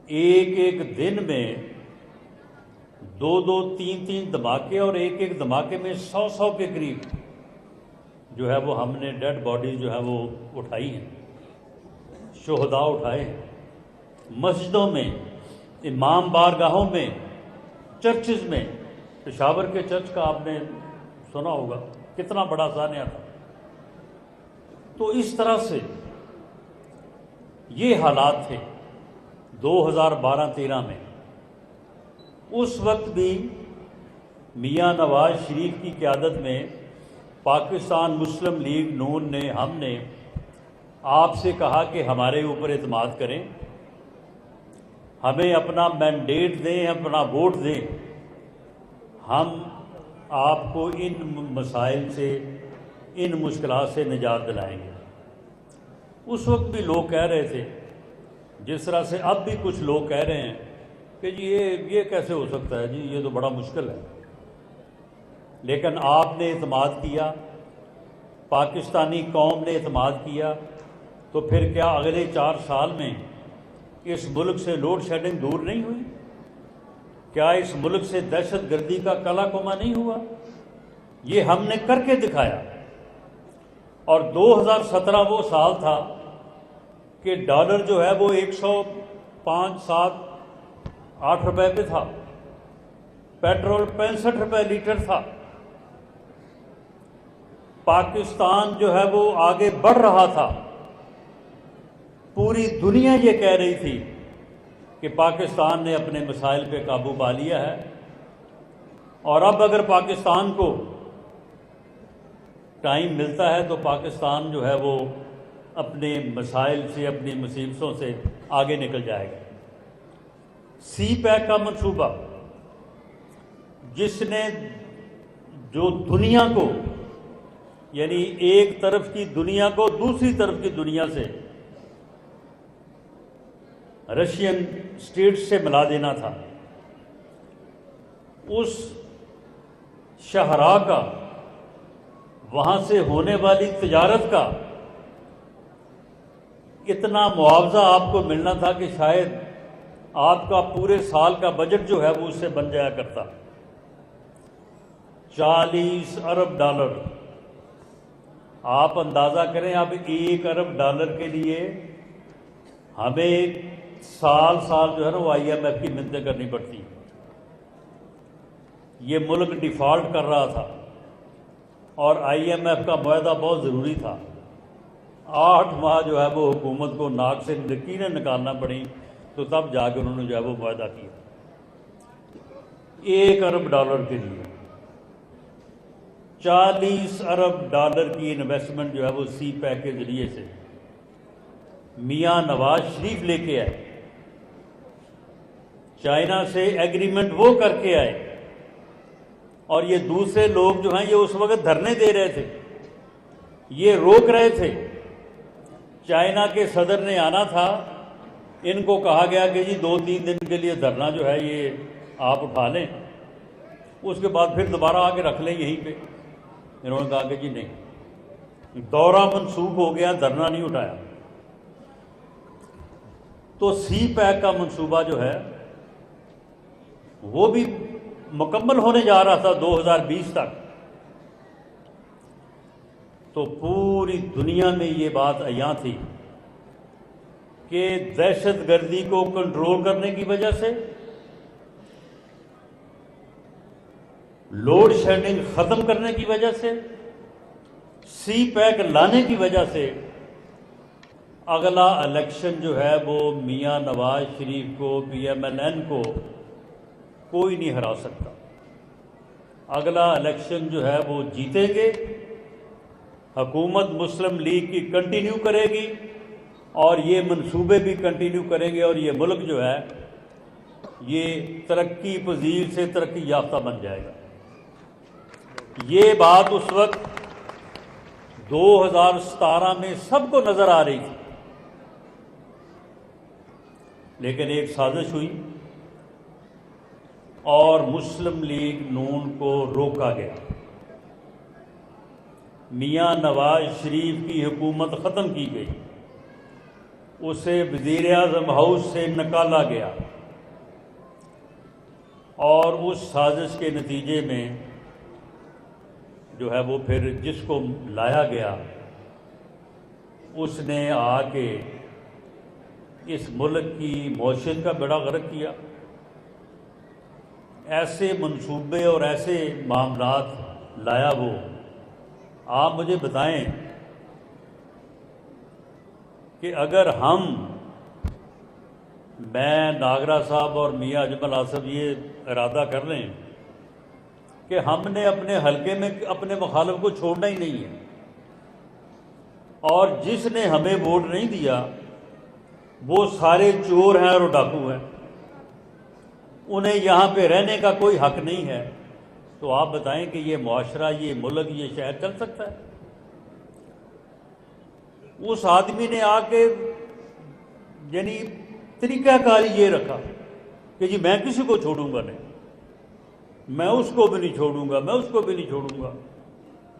ایک ایک دن میں دو دو تین تین دھماکے، اور ایک ایک دھماکے میں 100 کے قریب جو ہے وہ ہم نے ڈیڈ باڈی جو ہے وہ اٹھائی ہیں، شہداء اٹھائے ہیں، مسجدوں میں، امام بارگاہوں میں، چرچز میں۔ پشاور کے چرچ کا آپ نے سنا ہوگا کتنا بڑا سانحہ تھا۔ تو اس طرح سے یہ حالات تھے 2012-13 میں۔ اس وقت بھی میاں نواز شریف کی قیادت میں پاکستان مسلم لیگ نون نے، ہم نے آپ سے کہا کہ ہمارے اوپر اعتماد کریں، ہمیں اپنا مینڈیٹ دیں، اپنا ووٹ دیں، ہم آپ کو ان مسائل سے، ان مشکلات سے نجات دلائیں گے۔ اس وقت بھی لوگ کہہ رہے تھے، جس طرح سے اب بھی کچھ لوگ کہہ رہے ہیں کہ جی یہ کیسے ہو سکتا ہے، جی یہ تو بڑا مشکل ہے۔ لیکن آپ نے اعتماد کیا، پاکستانی قوم نے اعتماد کیا، تو پھر کیا اگلے 4 سال میں اس ملک سے لوڈ شیڈنگ دور نہیں ہوئی؟ کیا اس ملک سے دہشت گردی کا کلا کما نہیں ہوا؟ یہ ہم نے کر کے دکھایا۔ اور 2017 وہ سال تھا کہ ڈالر جو ہے وہ 105 7 8 روپے پہ تھا، پیٹرول 65 روپے لیٹر تھا، پاکستان جو ہے وہ آگے بڑھ رہا تھا۔ پوری دنیا یہ کہہ رہی تھی کہ پاکستان نے اپنے مسائل پہ قابو پا لیا ہے، اور اب اگر پاکستان کو ٹائم ملتا ہے تو پاکستان جو ہے وہ اپنے مسائل سے، اپنی مصیبتوں سے آگے نکل جائے گا۔ سی پیک کا منصوبہ، جس نے جو دنیا کو، یعنی ایک طرف کی دنیا کو دوسری طرف کی دنیا سے، رشین اسٹیٹ سے ملا دینا تھا، اس شاہراہ کا، وہاں سے ہونے والی تجارت کا اتنا معاوضہ آپ کو ملنا تھا کہ شاید آپ کا پورے سال کا بجٹ جو ہے وہ اس سے بن جایا کرتا۔ 40 ارب ڈالر، آپ اندازہ کریں، اب 1 ارب ڈالر کے لیے ہمیں سال جو ہے نا وہ IMF کی منتیں کرنی پڑتی۔ یہ ملک ڈیفالٹ کر رہا تھا، اور IMF کا معاہدہ بہت ضروری تھا۔ 8 ماہ جو ہے وہ حکومت کو ناک سے لکیریں نکالنا پڑیں، تو تب جا کے انہوں نے جو ہے وہ معاہدہ کیا 1 ارب ڈالر کے لیے۔ 40 ارب ڈالر کی انویسٹمنٹ جو ہے وہ سی پیک کے ذریعے سے میاں نواز شریف لے کے آئے، چائنا سے ایگریمنٹ وہ کر کے آئے، اور یہ دوسرے لوگ جو ہیں یہ اس وقت دھرنے دے رہے تھے، یہ روک رہے تھے۔ چائنا کے صدر نے آنا تھا، ان کو کہا گیا کہ جی 2-3 دن کے لیے دھرنا جو ہے یہ آپ اٹھا لیں، اس کے بعد پھر دوبارہ آ کے رکھ لیں یہیں پہ۔ انہوں نے کہا کہ جی نہیں، دورہ منسوخ ہو گیا، دھرنا نہیں اٹھایا۔ تو سی پیک کا منصوبہ جو ہے وہ بھی مکمل ہونے جا رہا تھا 2020 تک۔ تو پوری دنیا میں یہ بات عیاں تھی کہ دہشت گردی کو کنٹرول کرنے کی وجہ سے، لوڈ شیڈنگ ختم کرنے کی وجہ سے، سی پیک لانے کی وجہ سے، اگلا الیکشن جو ہے وہ میاں نواز شریف کو، PMLN کو کوئی نہیں ہرا سکتا۔ اگلا الیکشن جو ہے وہ جیتیں گے، حکومت مسلم لیگ کی کنٹینیو کرے گی، اور یہ منصوبے بھی کنٹینیو کریں گے، اور یہ ملک جو ہے یہ ترقی پذیر سے ترقی یافتہ بن جائے گا۔ یہ بات اس وقت 2017 میں سب کو نظر آ رہی تھی، لیکن ایک سازش ہوئی اور مسلم لیگ نون کو روکا گیا۔ میاں نواز شریف کی حکومت ختم کی گئی، اسے وزیر اعظم ہاؤس سے نکالا گیا، اور اس سازش کے نتیجے میں جو ہے وہ پھر جس کو لایا گیا اس نے آ کے اس ملک کی معیشت کا بیڑا غرق کیا۔ ایسے منصوبے اور ایسے معاملات لایا وہ۔ آپ مجھے بتائیں کہ اگر میں ناگرا صاحب اور میاں اجمل آصف یہ ارادہ کر لیں کہ ہم نے اپنے حلقے میں اپنے مخالف کو چھوڑنا ہی نہیں ہے، اور جس نے ہمیں ووٹ نہیں دیا وہ سارے چور ہیں اور ڈاکو ہیں، انہیں یہاں پہ رہنے کا کوئی حق نہیں ہے، تو آپ بتائیں کہ یہ معاشرہ، یہ ملک، یہ شہر چل سکتا ہے؟ اس آدمی نے آ کے یعنی طریقہ کار یہ رکھا کہ جی میں کسی کو چھوڑوں گا نہیں، میں اس کو بھی نہیں چھوڑوں گا، میں اس کو بھی نہیں چھوڑوں گا،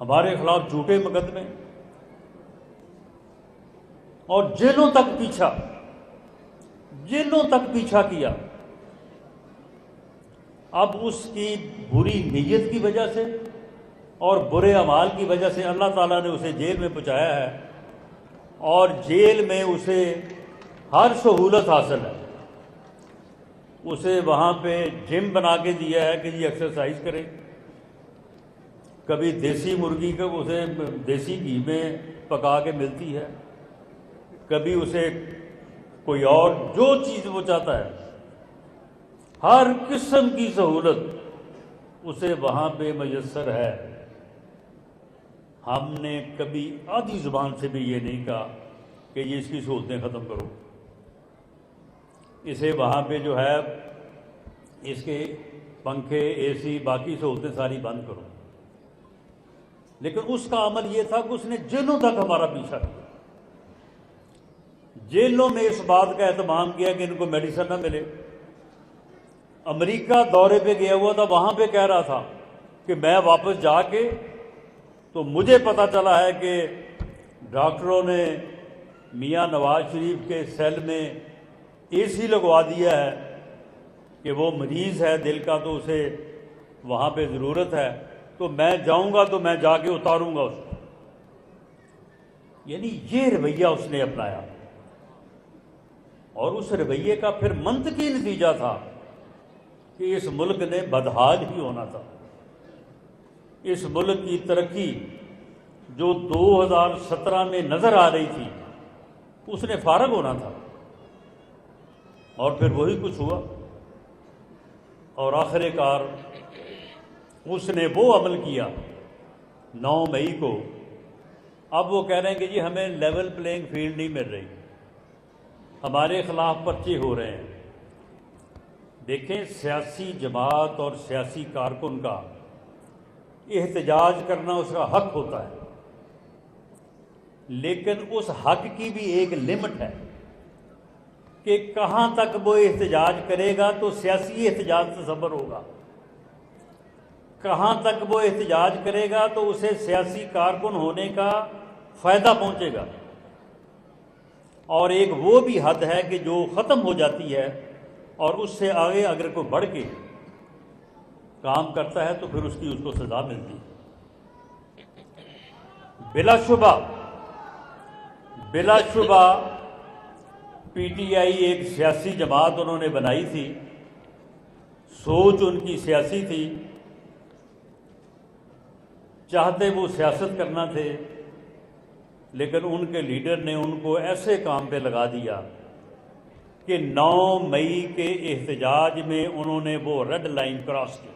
ہمارے خلاف جھوٹے مقدمے، اور جیلوں تک پیچھا کیا۔ اب اس کی بری نیت کی وجہ سے اور برے اعمال کی وجہ سے اللہ تعالیٰ نے اسے جیل میں پہنچایا ہے، اور جیل میں اسے ہر سہولت حاصل ہے۔ اسے وہاں پہ جم بنا کے دیا ہے کہ جی ایکسرسائز کرے، کبھی دیسی مرغی کا اسے دیسی گھی میں پکا کے ملتی ہے، کبھی اسے کوئی اور جو چیز وہ چاہتا ہے، ہر قسم کی سہولت اسے وہاں پہ میسر ہے۔ ہم نے کبھی آدھی زبان سے بھی یہ نہیں کہا کہ یہ اس کی سہولتیں ختم کرو، اسے وہاں پہ جو ہے اس کے پنکھے، اے سی، باقی سہولتیں ساری بند کرو، لیکن اس کا عمل یہ تھا کہ اس نے جیلوں تک ہمارا پیچھا کیا، جیلوں میں اس بات کا اہتمام کیا کہ ان کو میڈیسن نہ ملے۔ امریکہ دورے پہ گیا ہوا تھا، وہاں پہ کہہ رہا تھا کہ میں واپس جا کے تو مجھے پتہ چلا ہے کہ ڈاکٹروں نے میاں نواز شریف کے سیل میں اے سی لگوا دیا ہے کہ وہ مریض ہے دل کا، تو اسے وہاں پہ ضرورت ہے، تو میں جاؤں گا تو میں جا کے اتاروں گا اس کو۔ یعنی یہ رویہ اس نے اپنایا، اور اس رویے کا پھر منطقی نتیجہ تھا کہ اس ملک نے بدحال ہی ہونا تھا۔ اس ملک کی ترقی جو 2017 میں نظر آ رہی تھی اس نے فارغ ہونا تھا، اور پھر وہی کچھ ہوا، اور آخر کار اس نے وہ عمل کیا 9 مئی کو۔ اب وہ کہہ رہے ہیں کہ جی ہمیں لیول پلینگ فیلڈ نہیں مل رہی، ہمارے خلاف پرچے ہو رہے ہیں۔ دیکھیں، سیاسی جماعت اور سیاسی کارکن کا احتجاج کرنا اس کا حق ہوتا ہے، لیکن اس حق کی بھی ایک لمٹ ہے کہ کہاں تک وہ احتجاج کرے گا تو سیاسی احتجاج تصور ہوگا، کہاں تک وہ احتجاج کرے گا تو اسے سیاسی کارکن ہونے کا فائدہ پہنچے گا، اور ایک وہ بھی حد ہے کہ جو ختم ہو جاتی ہے، اور اس سے آگے اگر کوئی بڑھ کے کام کرتا ہے تو پھر اس کو سزا ملتی ہے۔ بلا شبہ پی ٹی آئی ایک سیاسی جماعت انہوں نے بنائی تھی، سوچ ان کی سیاسی تھی، چاہتے وہ سیاست کرنا تھے، لیکن ان کے لیڈر نے ان کو ایسے کام پہ لگا دیا کہ 9 مئی کے احتجاج میں انہوں نے وہ ریڈ لائن کراس کی۔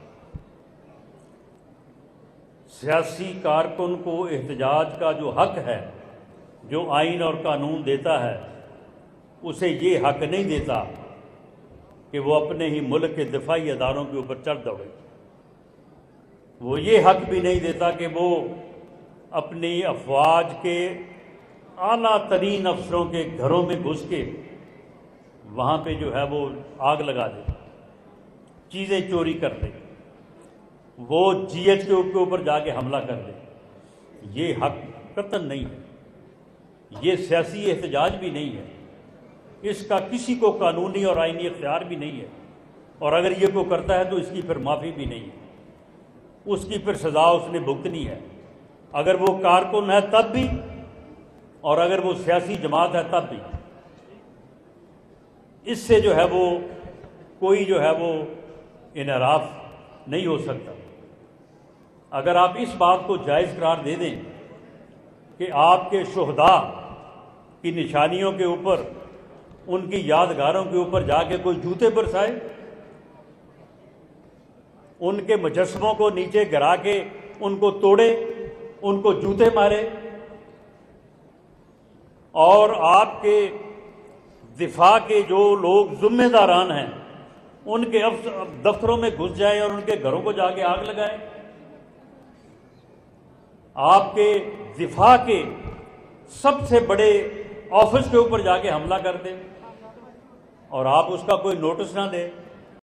سیاسی کارکن کو احتجاج کا جو حق ہے، جو آئین اور قانون دیتا ہے، اسے یہ حق نہیں دیتا کہ وہ اپنے ہی ملک کے دفاعی اداروں کے اوپر چڑھ دوڑے، وہ یہ حق بھی نہیں دیتا کہ وہ اپنی افواج کے اعلیٰ ترین افسروں کے گھروں میں گھس کے وہاں پہ جو ہے وہ آگ لگا دے، چیزیں چوری کر دے، وہ جی ایچ کے اوپر جا کے حملہ کر دے۔ یہ حق قطعاً نہیں ہے، یہ سیاسی احتجاج بھی نہیں ہے، اس کا کسی کو قانونی اور آئینی اختیار بھی نہیں ہے، اور اگر یہ کوئی کرتا ہے تو اس کی پھر معافی بھی نہیں ہے، اس کی پھر سزا اس نے بھگتنی ہے، اگر وہ کارکن ہے تب بھی اور اگر وہ سیاسی جماعت ہے تب بھی۔ اس سے جو ہے وہ کوئی جو ہے وہ انحراف نہیں ہو سکتا۔ اگر آپ اس بات کو جائز قرار دے دیں کہ آپ کے شہداء کی نشانیوں کے اوپر، ان کی یادگاروں کے اوپر جا کے کوئی جوتے برسائے، ان کے مجسموں کو نیچے گرا کے ان کو توڑے، ان کو جوتے مارے، اور آپ کے دفاع کے جو لوگ ذمہ داران ہیں ان کے دفتروں میں گھس جائیں اور ان کے گھروں کو جا کے آگ لگائیں، آپ کے دفاع کے سب سے بڑے آفس کے اوپر جا کے حملہ کر دیں اور آپ اس کا کوئی نوٹس نہ دیں۔